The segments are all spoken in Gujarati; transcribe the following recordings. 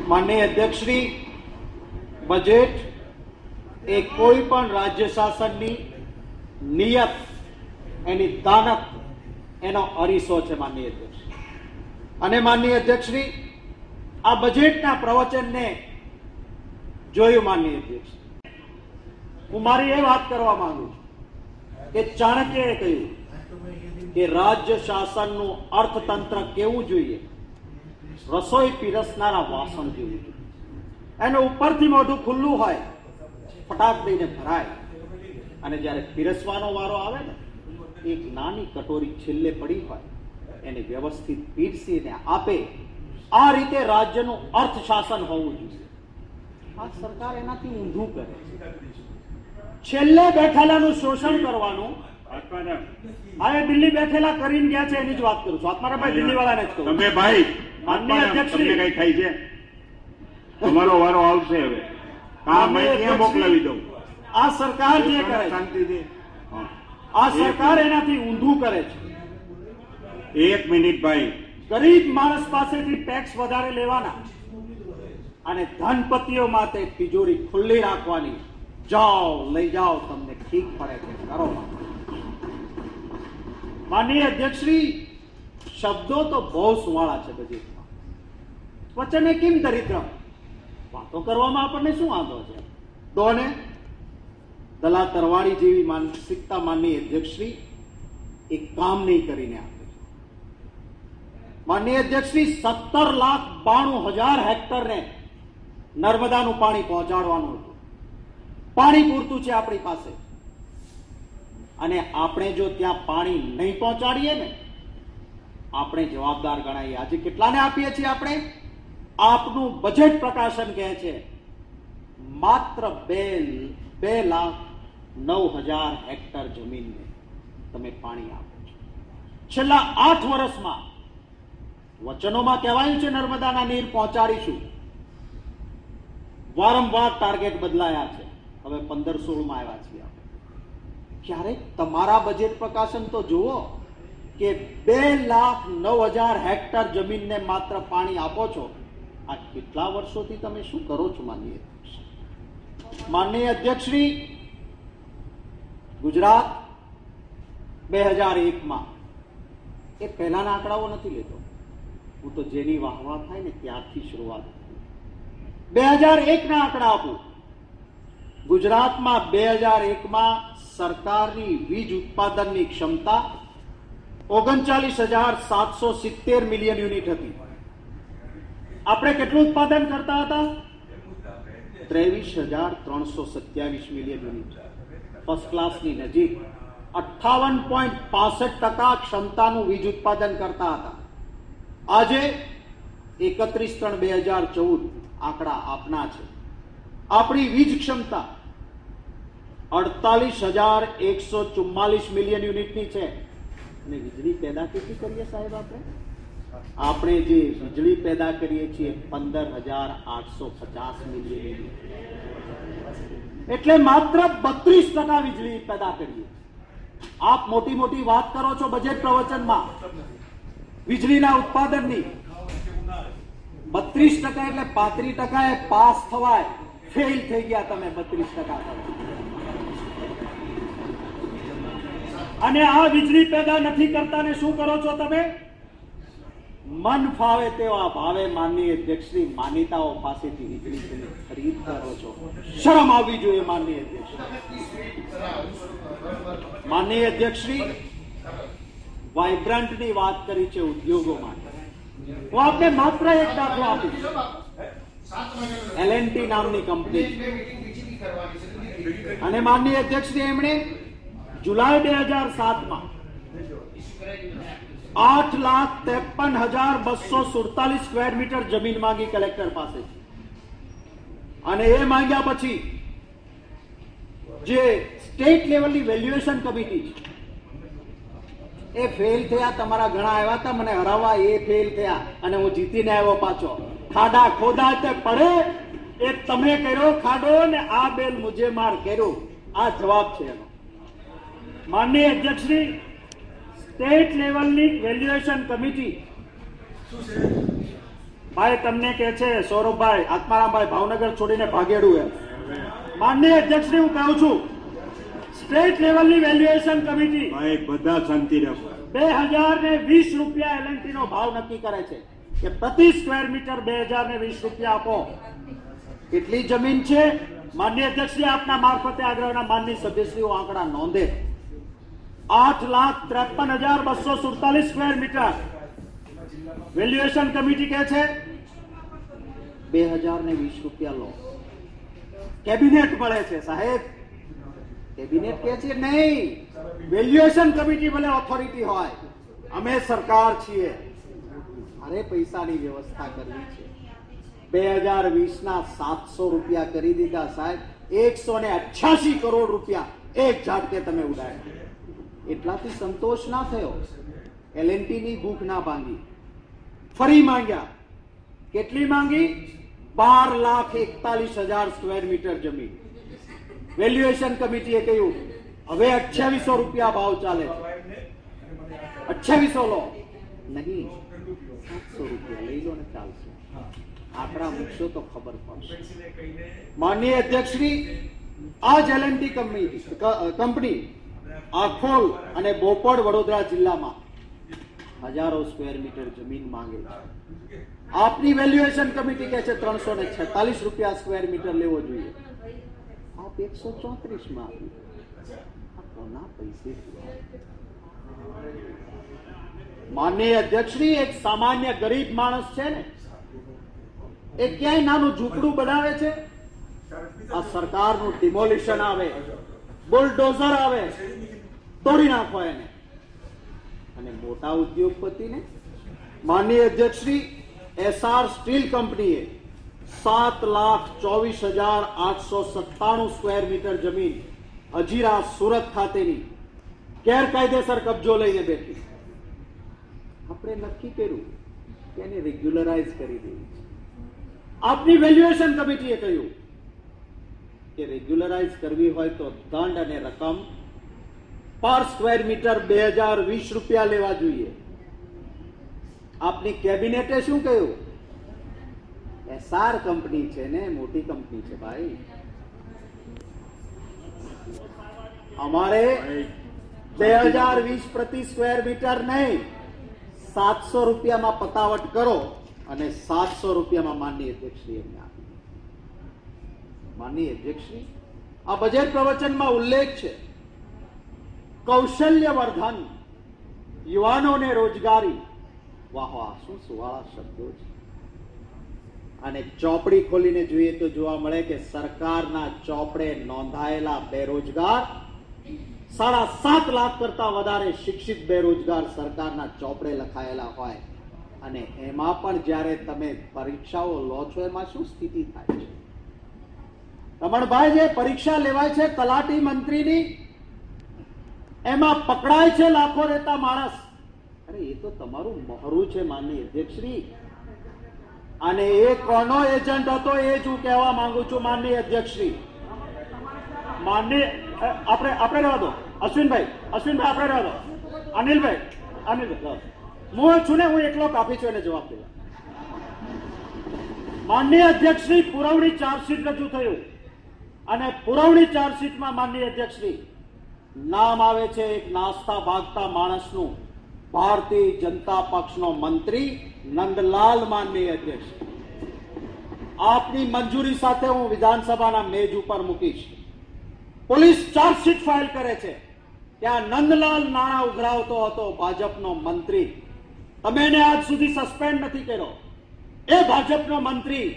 माननीय अध्यक्ष श्री, बजेट ए कोई पण राज्य शासननी नियत एनी दानक एनो अरीसो छे। माननीय अध्यक्ष अने माननीय अध्यक्ष श्री, आ बजेटना प्रवचनने जोयुं। माननीय अध्यक्ष, हूँ मारी ए वात करवा मांगु छुं के चाणक्यए कह्युं के राज्य शासननुं अर्थतंत्र केवुं जोईए, रसोई पीरसनारा वासण जेवुं जोईए। एने उपरथी मोढुं खुल्लुं होय, फटाक दईने भराय, अने ज्यारे पीरसवानो वारो आवे ने, एक नानी कटोरी छेल्ले पड़ी होय, एने व्यवस्थित पीरसीने आपे। आ रीते राज्यनुं अर्थशासन होवुं जोईए। आ सरकार एनाथी ઊંધું કરે છે। છેલ્લે બેઠેલાનું શોષણ કરવાનું આ દિલ્હી બેઠેલા કરીને ગયા છે એની જ વાત કરું છું। આત્મારા ભાઈ દિલ્હી વાળાને જ કહું। તમે ભાઈ માનનીય અધ્યક્ષ તમને કઈ થાય છે? તમારો વારો આવશે હવે। કામ ક્યાં મોકલાવી દઉં? આ સરકાર જે કરે છે, શાંતિથી આ સરકાર એનાથી ઊંધું કરે છે। 1 મિનિટ ભાઈ, ગરીબ માણસ પાસેથી ટેક્સ વધારે લેવાના અને ધનપતિઓ માટે તિજોરી ખુલ્લી રાખવાની। જાઓ લઈ જાઓ, તમને ઠીક પડે તે કરો। માનનીય અધ્યક્ષશ્રી, શબ્દો તો બહુ સુવાળા છે બજેટમાં, વચને કેમ દરિદ્રમ? વાતો કરવામાં આપણને શું વાંધો છે? દોને દલા તરવાડી જેવી માનસિકતા માનનીય અધ્યક્ષશ્રી એક કામ નહીં કરીને આપે। માનનીય અધ્યક્ષશ્રી, 17,92,000 હેક્ટરને નર્મદાનું પાણી પહોંચાડવાનું હતું। પાણી પૂરતું છે આપણી પાસે, અને આપણે જો ત્યાં પાણી નહીં પહોંચાડીએ ને, આપણે જવાબદાર ગણાઈએ। આજે કેટલાને આપીએ છીએ આપણે? આપનું બજેટ પ્રકાશન કહે છે માત્ર 2,09,000 હેક્ટર જમીનને તમે પાણી આપો છો। છેલ્લા 8 વર્ષમાં વચનોમાં કહેવાયું છે નર્મદાના નીર પહોંચાડીશું, વારંવાર ટાર્ગેટ બદલાયા છે। હવે 15-16 આવ્યા છીએ આપણે। ક્યારેક તમારા બજેટ પ્રકાશન તો જુઓ કે 2,09,000 હેક્ટર જમીનને માત્ર પાણી આપો છો। આ કેટલા વર્ષોથી તમે શું કરો છો? માનનીય અધ્યક્ષ, માનનીય અધ્યક્ષશ્રી, ગુજરાત 2001માં એ પહેલાના આંકડાઓ નથી લેતો, હું તો જેની વાહવા થાય ને ત્યારથી શરૂઆત કરું। 2001ના આંકડા આપું। ગુજરાતમાં 2001માં સરકારની વીજ ઉત્પાદનની ક્ષમતા 39,770 મિલિયન યુનિટ હતી। આપણે કેટલું ઉત્પાદન કરતા હતા? 23,327 મિલિયન યુનિટ। ફર્સ્ટ ક્લાસની નજીક 58.65% ક્ષમતાનું વીજ ઉત્પાદન કરતા હતા। આજે 31/3/2014 આંકડા આપના છે। આપણી વીજ ક્ષમતા 48,144 મિલિયન યુનિટની છે। અને વીજળી પેદા કેટલી કરીએ સાહેબ? આપણે જે વીજળી પેદા કરીએ છીએ 15,850 મિલિયન યુનિટ, એટલે માત્ર 32% વીજળી પેદા કરીએ। આપ મોટી મોટી વાત કરો છો બજેટ પ્રવચનમાં વીજળીના ઉત્પાદનની। 32% એટલે 35% પાસ થવાય, ફેલ થઈ ગયા તમે 32%। અને આ વીજળી પેદા નથી કરતા ને શું કરો છો તમે? મન ફાવે તેવા ભાવે માનનીય અધ્યક્ષશ્રી માન્યતાઓ પાસેથી વીજળી તમે ખરીદ કરો છો। શરમ આવવી જોઈએ માનનીય અધ્યક્ષ। માનનીય અધ્યક્ષશ્રી, વાઇબ્રન્ટની વાત કરી છે ઉદ્યોગો માટે। હું આપને માત્ર એક દાખલો આપીશ। L&T નામની કંપની, અને માનનીય અધ્યક્ષશ્રી એમણે જુલાઈ 2007માં 8,53,247 સ્ક્વેર મીટર જમીન માંગી કલેક્ટર પાસે। અને એ માંગ્યા પછી જે સ્ટેટ લેવલની વેલ્યુએશન કમિટી છે એ ફેલ થયા। તમારા ઘણા આવ્યા હતા મને હરાવવા, એ ફેલ થયા અને હું જીતીને આવ્યો પાછો। ખાડા ખોદા તે પડે એ તમે કર્યો ખાડો ને આ બેલ મુજે માર કર્યો, આ જવાબ છે એનો। માનનીય અધ્યક્ષશ્રી, સ્ટેટ લેવલની વેલ્યુએશન કમિટી ભાઈ તમને કે છે સૌરભભાઈ આત્મારામભાઈ ભાવનગર છોડીને ભાગેડું એમ. માનનીય અધ્યક્ષશ્રી, હું કહું છું, સ્ટેટ લેવલની વેલ્યુએશન કમિટી ભાઈ બધા શાંતિ રાખો. 2020 રૂપિયા એલએનટી નો ભાવ નક્કી કરે છે કે પ્રતિ સ્ક્વેર મીટર 2020 રૂપિયા આપો. કેટલી જમીન છે? માનનીય અધ્યક્ષશ્રી, આપના મારફતે આગ્રહના માનનીય સભ્યશ્રીઓ આંકડા નોંધે. 8,53,247 સ્ક્વેર મીટર વેલ્યુએશન કમિટી કહે છે 2020 રૂપિયા લો. કેબિનેટ મળે છે સાહેબ, કેબિનેટ કહે છે નહીં, વેલ્યુએશન કમિટી ભલે ઓથોરિટી હોય, અમે સરકાર છીએ, અરે પૈસાની વ્યવસ્થા કરવી છે. 2020 ના 700 રૂપિયા કરી દીધા સાહેબ. 188 કરોડ રૂપિયા એક ઝાટકે તમે ઉડાડ્યા. એટલાથી સંતોષ ના થયો, એલએનટી ની ભૂખ ના ભાંગી, ફરી માંગ્યા. કેટલી માંગી? 12,41,000 સ્ક્વેર મીટર જમીન. વેલ્યુએશન કમિટીએ કહ્યું હવે 2800 રૂપિયા ભાવ ચાલે છે, 2800 લો. નહીં, 700 રૂપિયા લઈ લો ને ચાલશે. આંકડા મૂકશો તો ખબર પડશે. માનનીય અધ્યક્ષશ્રી, આ જ એલએનટી કંપની આખોલ અને બોપડ વડોદરા જિલ્લામાં હજારો સ્ક્વેર મીટર જમીન માંગે છે. આપની વેલ્યુએશન કમિટી કહે છે 346 રૂપિયા સ્ક્વેર મીટર લેવો જોઈએ. આપ 134 માં આપ્યું. આ કોના પૈસે? માનનીય અધ્યક્ષશ્રી, એક સામાન્ય ગરીબ માણસ છે ને, એ ક્યાંય નાનું ઝૂંપડું બનાવે છે, આ સરકારનું ડિમોલિશન આવે, બુલડોઝર આવે, તોડી નાખો એને. અને મોટા ઉદ્યોગપતિને માનનીય અધ્યક્ષશ્રી, એસઆર સ્ટીલ કંપનીએ 7,24,897 સ્ક્વેર મીટર જમીન હજીરા સુરત ખાતેની ગેરકાયદેસર કબજો લઈને બેઠી. આપણે નક્કી કર્યું કે એને રેગ્યુલરાઇઝ કરી દેવી છે. આપની વેલ્યુએશન કમિટીએ કહ્યું કે રેગ્યુલરાઇઝ કરવી હોય તો દંડ અને રકમ પર સ્ક્વેર મીટર 2020 રૂપિયા લેવા જોઈએ. આપની કેબિનેટે શું કહ્યું? એસઆર કંપની છે ને, મોટી કંપની છે ભાઈ, અમારે 2020 પ્રતિ સ્ક્વેર મીટર નહીં, 700 રૂપિયામાં પતાવટ કરો અને 700 રૂપિયામાં માનનીય અધ્યક્ષશ્રી એમને આપી. માનનીય અધ્યક્ષશ્રી, આ બજેટ પ્રવચનમાં ઉલ્લેખ છે કૌશલ્યવર્ધન, યુવાનોને રોજગારી. વાહ વાહ, શું સુવાળા શબ્દો છે. અને ચોપડી ખોલીને જોઈએ તો જોવા મળે કે સરકારના ચોપડે નોંધાયેલા બેરોજગાર 7.5 લાખ કરતા વધારે શિક્ષિત બેરોજગાર સરકારના ચોપડે લખાયેલા હોય. અને એમાં પણ જ્યારે તમે પરીક્ષાઓ લો છો એમાં શું સ્થિતિ થાય છે? રમણભાઈ, જે પરીક્ષા લેવાય છે તલાટી મંત્રીની, એમાં પકડાય છે લાખો રહેતા માણસ. અરે એ તો તમારું મહોરું છે માનનીય અધ્યક્ષશ્રી. અને એ કોનો એજન્ટ હતો એ જ હું કહેવા માંગુ છું માનનીય અધ્યક્ષશ્રી. માનનીય આપણે રહેવા દો અશ્વિનભાઈ, આપણે રહેવા દો. અનિલભાઈ, હું છું ને, હું એકલો કાફી છું, એને જવાબ દે. માનનીય અધ્યક્ષશ્રી, પુરવણી ચાર્જશીટ રજૂ થયું અને પુરવણી ચાર્જશીટમાં માનનીય અધ્યક્ષશ્રી નામ આવે છે એક નાસ્તા ભાગતા માણસનું, ભારતીય જનતા પક્ષનો મંત્રી નંદલાલ. માનનીય અધ્યક્ષ, આપની મંજૂરી સાથે હું વિધાનસભાના મેજ ઉપર મૂકીશ. પોલીસ ચાર્જશીટ ફાઇલ કરે છે કે આ નંદલાલ નાણાં ઉઘરાવતો હતો, ભાજપનો મંત્રી. તમે એને આજ સુધી સસ્પેન્ડ નથી કર્યો. એ ભાજપનો મંત્રી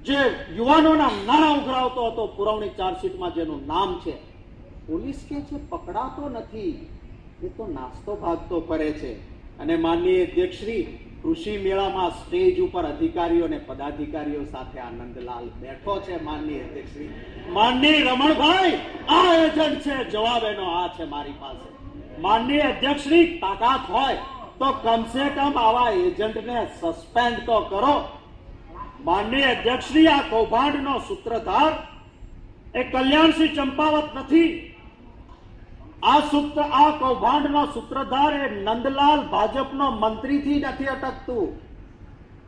જે યુવાનોના નાણાં ઉઘરાવતો હતો, પુરવણી ચાર્જશીટમાં જેનું નામ છે, પોલીસ કે છે પકડાતો નથી, એ તો નાસ્તો ભાગતો ફરે છે. અને માનનીય અધ્યક્ષશ્રી, કૃષિ મેળામાં સ્ટેજ ઉપર અધિકારીઓ અને પદાધિકારીઓ સાથે આનંદલાલ બેઠો છે. માનનીય અધ્યક્ષશ્રી, માનનીય રમણભાઈ, આ એજન્ટ છે. જવાબ એનો આ છે મારી પાસે. માનનીય અધ્યક્ષશ્રી, તાકાત હોય તો કમસે કમ આવા એજન્ટને સસ્પેન્ડ તો કરો. માનનીય અધ્યક્ષશ્રી, આ કૌભાંડનો સૂત્રધાર એ કલ્યાણસિંહ ચંપાવત નથી. આ કૌભાંડનો સૂત્રધાર એ નંદલાલ ભાજપનો મંત્રીથી નથી અટકતું.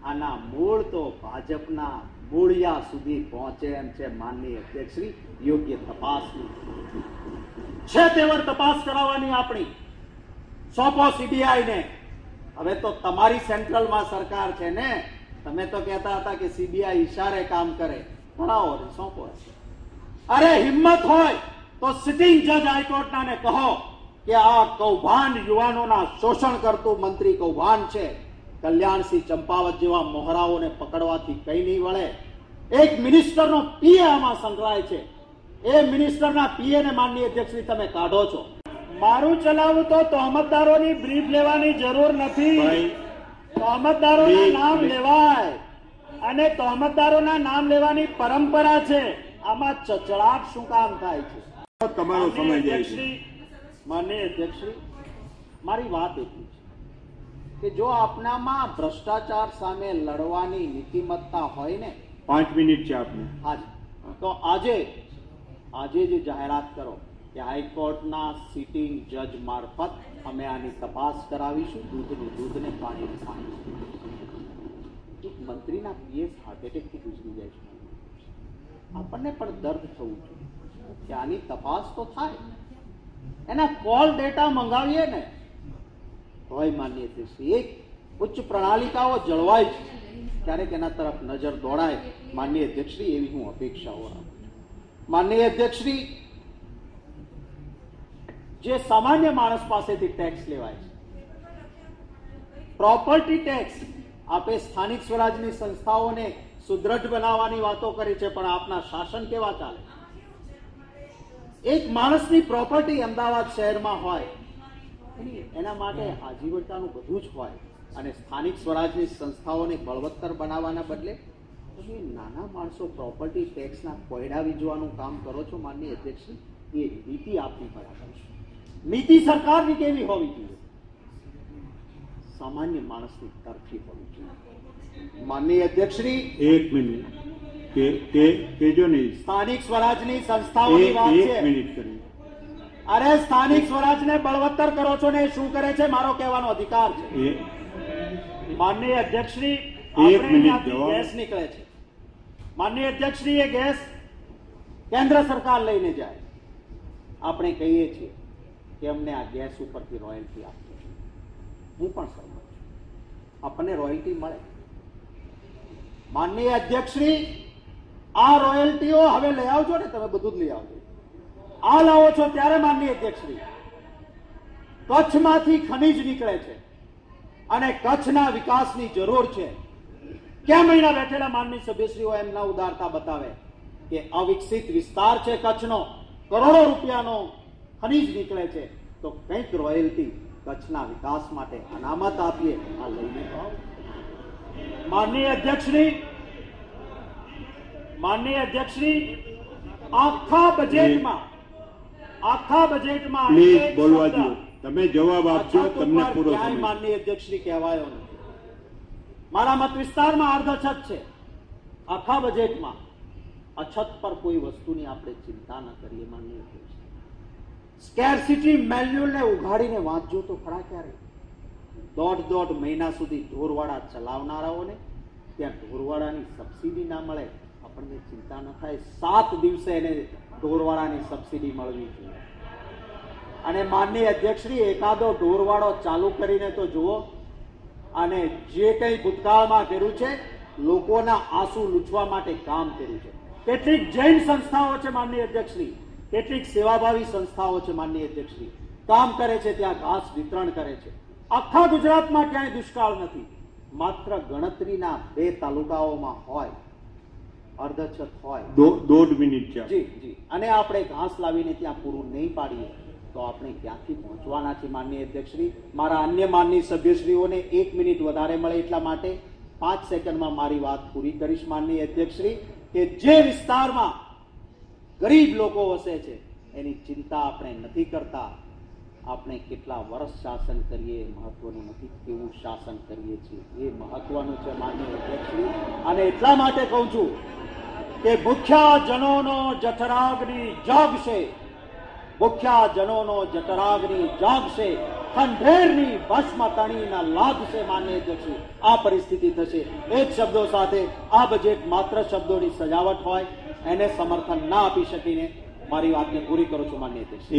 આના મૂળ તો ભાજપના મૂળિયા સુધી પહોંચે એમ છે. માનનીય અધ્યક્ષશ્રી, યોગ્ય તપાસની છે તેવર તપાસ કરાવવાની આપણી. સોંપો સીબીઆઈ ને. હવે તો તમારી સેન્ટ્રલમાં સરકાર છે ને, તમે તો કહેતા હતા કે સીબીઆઈ ઈશારે કામ કરે. કરાવો ને સોંપો. અરે હિંમત હોય તો સિટિંગ જજ હાઈકોર્ટના ને કહો કે આ કૌભાંડ યુવાનોના શોષણ કરતું મંત્રી કૌભાંડ છે. કલ્યાણસિંહ ચંપાવત જેવા મોહરાઓને પકડવાથી કઈ નહીં વળે. એક મિનિસ્ટરનો પીએ આમાં સંકળાય છે. એ મિનિસ્ટરના પીએ ને માનનીય અધ્યક્ષશ્રી તમે કાઢો છો. મારું ચલાવવું તો તહોમતદારોની બ્રીફ લેવાની જરૂર નથી. તહોમતદારોના નામ લેવાય અને તહોમતદારોના નામ લેવાની પરંપરા છે. આમાં ચચડાટ શું કામ થાય છે? તમારો સમય જાય છે. માનનીય અધ્યક્ષશ્રી, મારી વાત એટલી છે કે જો આપનામાં ભ્રષ્ટાચાર સામે લડવાની નીતિમત્તા હોય ને, 5 મિનિટ છે આપને. હાજી, તો આજે જે જાહેરાત કરો કે હાઈકોર્ટના સિટિંગ જજ મારફત અમે આની તપાસ કરાવીશું. દૂધનું દૂધ ને પાણીનું પાણી. એક મંત્રીના પીએસ હાર્ટ એટેકથી ગુજરી જાય છે. આપણને પણ દર્દ થવું જોઈએ કે આની તપાસ તો થાય. એના કોલ ડેટા મંગાવીએ ને તોય માનીએ છીએ એક ઉચ્ચ પ્રણાલિકાઓ જળવાય છે. ક્યારેક એના તરફ નજર દોડાય. માનનીય અધ્યક્ષશ્રી, એવી હું અપેક્ષાઓ રાખું. માનનીય અધ્યક્ષશ્રી, જે સામાન્ય માણસ પાસેથી ટેક્સ લેવાય છે, પ્રોપર્ટી ટેક્સ, આપે સ્થાનિક સ્વરાજની સંસ્થાઓને સુદ્રઢ બનાવવાની વાતો કરી છે, પણ આપના શાસન કેવા ચાલે? એક માણસની પ્રોપર્ટી અમદાવાદ શહેરમાં હોય, એના માટે આજીવનતાનું બધું જ હોય, અને સ્થાનિક સ્વરાજની સંસ્થાઓને બળવત્તર બનાવવાના બદલે તમે નાના માણસો પ્રોપર્ટી ટેક્સના કોયડા વીજવાનું કામ કરો છો. માનનીય અધ્યક્ષશ્રી, એ નીતિ આપવી બરાબર છે. નીતિ સરકારની કેવી હોવી જોઈએ? સામાન્ય માણસની તરફી હોવી જોઈએ. માનનીય અધ્યક્ષશ્રી, 1 મિનિટ કેજો નહીં. સ્થાનિક સ્વરાજની સંસ્થાઓની વાત છે. 1 મિનિટ કરી. અરે સ્થાનિક સ્વરાજને બળવત્તર કરો છો ને, એ શું કરે છે? મારો કહેવાનો અધિકાર છે. માનનીય અધ્યક્ષશ્રી, ગેસ નીકળે છે. માનનીય અધ્યક્ષશ્રી, એ ગેસ કેન્દ્ર સરકાર લઈને જાય. આપણે કહીએ છીએ કે અમને આ ગેસ ઉપરથી રોયલ્ટી આપજો. હું પણ સહમત છું, આપણને રોયલ્ટી મળે. માનનીય અધ્યક્ષશ્રી, આ રોયલ્ટીઓ હવે લઈ આવજો ને, તમે બધું જ લઈ આવજો. આ લાવો છો ત્યારે માનનીય અધ્યક્ષશ્રી, કચ્છમાંથી ખનીજ નીકળે છે અને કચ્છના વિકાસની જરૂર છે. ક્યાં મહિના બેઠેલા માનનીય સભ્યશ્રીઓ એમ ના ઉદારતા બતાવે કે અવિકસિત વિસ્તાર છે કચ્છનો, કરોડો રૂપિયાનો ખનીજ નીકળે છે, તો કંઈક રોયલ્ટી કચ્છના વિકાસ માટે અનામત આપીએ. આ લઈને આવો. માનનીય અધ્યક્ષશ્રી, આખા બજેટમાં પ્લીઝ બોલવા દો. તમે જવાબ આપજો, તમને પૂરો સમય. માનનીય અધ્યક્ષશ્રી કહેવાયો નથી. મારા મત વિસ્તારમાં અર્ધછત છે. આખા બજેટમાં અછત પર કોઈ વસ્તુની આપણે ચિંતા ન કરીએ. માનનીય અધ્યક્ષશ્રી, સ્કેરસિટી મેન્યુઅલને ઉઘાડીને વાંચજો તો ખરા. ક્યારે 1.5 મહિના સુધી ઢોરવાડા ચલાવનારાઓને ત્યાં ઢોરવાડાની સબસિડી ના મળે, આપણને ચિંતા ન થાય. 7 દિવસે એને ઢોરવાડાની સબસિડી મળવી જોઈએ. અને માનનીય અધ્યક્ષશ્રી, એકાદો ઢોરવાડો ચાલુ કરીને તો જુઓ. અને જે કંઈ ભૂતકાળમાં કર્યું છે, લોકોના આંસુ લૂછવા માટે કામ કર્યું છે. કેટલીક જૈન સંસ્થાઓ છે માનનીય અધ્યક્ષશ્રી, કેટલીક સેવાભાવી સંસ્થાઓ છે માનનીય અધ્યક્ષશ્રી, કામ કરે છે, ત્યાં ઘાસ વિતરણ કરે છે. આખા ગુજરાતમાં ક્યાંય દુષ્કાળ નથી. માત્ર ગણતરીના 2 તાલુકાઓમાં હોય, અર્ધછત હોય. 1.5 મિનિટ છે. જી. અને આપણે ઘાસ લાવીને ત્યાં પૂરું નહીં પાડીએ તો આપણે ક્યાંથી પહોંચવાના છે? માનનીય અધ્યક્ષશ્રી, મારા અન્ય માનનીય સભ્યશ્રીઓને 1 મિનિટ વધારે મળે એટલા માટે 5 સેકન્ડમાં મારી વાત પૂરી કરીશ. માનનીય અધ્યક્ષશ્રી, કે જે વિસ્તારમાં ગરીબ લોકો વસે છે એની ચિંતા આપણે નથી કરતા. આપણે કેટલા વર્ષ શાસન કરીએ મહત્વનું નથી, કેવું શાસન કરીએ છીએ એ મહત્વનું છે. માનનીય અધ્યક્ષશ્રી, અને એટલા માટે કહું છું કે ભૂખ્યા જનોનો જઠરાગ્નિ જાગશે, ભૂખ્યા જનોનો જઠરાગ્નિ જાગશે. ખંડેરની ભસ્મ તણીના લાદશે માન્ય અધ્યક્ષ. આ પરિસ્થિતિ થશે. એ જ શબ્દો સાથે આ બજેટ માત્ર શબ્દોની સજાવટ હોય એને સમર્થન ના આપી શકીને મારી વાતને પૂરી કરું છું માન્ય અધ્યક્ષ.